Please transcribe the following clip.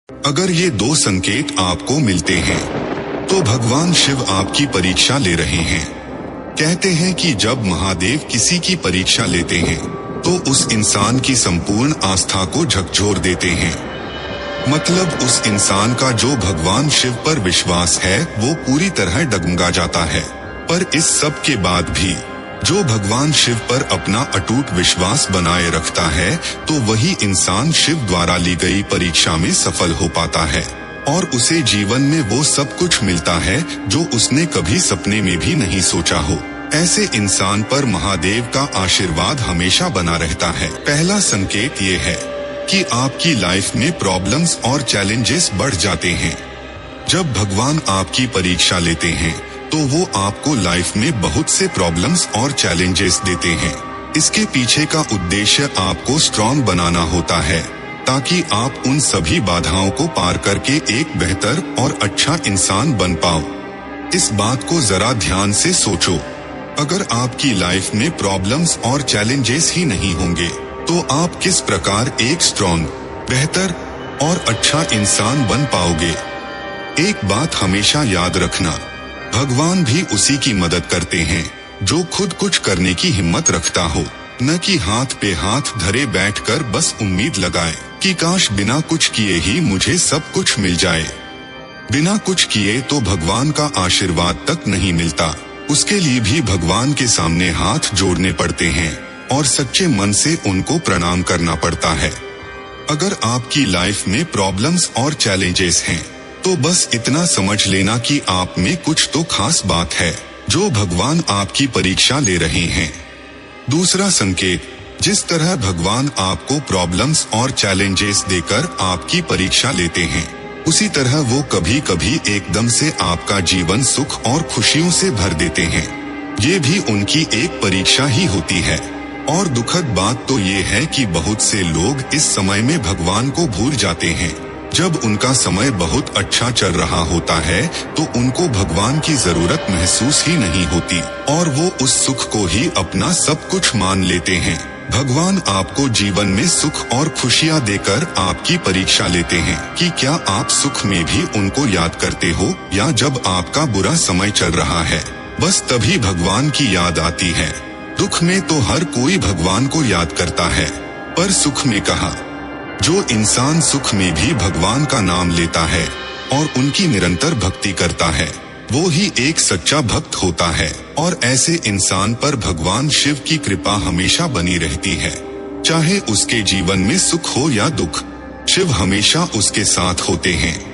अगर ये दो संकेत आपको मिलते हैं तो भगवान शिव आपकी परीक्षा ले रहे हैं। कहते हैं कि जब महादेव किसी की परीक्षा लेते हैं तो उस इंसान की संपूर्ण आस्था को झकझोर देते हैं। मतलब उस इंसान का जो भगवान शिव पर विश्वास है वो पूरी तरह डगमगा जाता है। पर इस सब के बाद भी जो भगवान शिव पर अपना अटूट विश्वास बनाए रखता है तो वही इंसान शिव द्वारा ली गई परीक्षा में सफल हो पाता है और उसे जीवन में वो सब कुछ मिलता है जो उसने कभी सपने में भी नहीं सोचा हो। ऐसे इंसान पर महादेव का आशीर्वाद हमेशा बना रहता है। पहला संकेत ये है कि आपकी लाइफ में प्रॉब्लम्स और चैलेंजेस बढ़ जाते हैं। जब भगवान आपकी परीक्षा लेते हैं तो वो आपको लाइफ में बहुत से प्रॉब्लम्स और चैलेंजेस देते हैं। इसके पीछे का उद्देश्य आपको स्ट्रॉन्ग बनाना होता है ताकि आप उन सभी बाधाओं को पार करके एक बेहतर और अच्छा इंसान बन पाओ। इस बात को जरा ध्यान से सोचो। अगर आपकी लाइफ में प्रॉब्लम्स और चैलेंजेस ही नहीं होंगे तो आप किस प्रकार एक स्ट्रॉन्ग, बेहतर और अच्छा इंसान बन पाओगे। एक बात हमेशा याद रखना, भगवान भी उसी की मदद करते हैं जो खुद कुछ करने की हिम्मत रखता हो, न कि हाथ पे हाथ धरे बैठकर बस उम्मीद लगाए कि काश बिना कुछ किए ही मुझे सब कुछ मिल जाए। बिना कुछ किए तो भगवान का आशीर्वाद तक नहीं मिलता। उसके लिए भी भगवान के सामने हाथ जोड़ने पड़ते हैं और सच्चे मन से उनको प्रणाम करना पड़ता है। अगर आपकी लाइफ में प्रॉब्लम्स और चैलेंजेस हैं तो बस इतना समझ लेना कि आप में कुछ तो खास बात है जो भगवान आपकी परीक्षा ले रहे हैं। दूसरा संकेत, जिस तरह भगवान आपको प्रॉब्लम्स और चैलेंजेस देकर आपकी परीक्षा लेते हैं उसी तरह वो कभी कभी एकदम से आपका जीवन सुख और खुशियों से भर देते हैं। ये भी उनकी एक परीक्षा ही होती है। और दुखद बात तो ये है कि बहुत से लोग इस समय में भगवान को भूल जाते हैं। जब उनका समय बहुत अच्छा चल रहा होता है तो उनको भगवान की जरूरत महसूस ही नहीं होती और वो उस सुख को ही अपना सब कुछ मान लेते हैं। भगवान आपको जीवन में सुख और खुशियाँ देकर आपकी परीक्षा लेते हैं कि क्या आप सुख में भी उनको याद करते हो या जब आपका बुरा समय चल रहा है बस तभी भगवान की याद आती है। दुख में तो हर कोई भगवान को याद करता है, पर सुख में कहाँ। जो इंसान सुख में भी भगवान का नाम लेता है और उनकी निरंतर भक्ति करता है वो ही एक सच्चा भक्त होता है और ऐसे इंसान पर भगवान शिव की कृपा हमेशा बनी रहती है। चाहे उसके जीवन में सुख हो या दुख, शिव हमेशा उसके साथ होते हैं।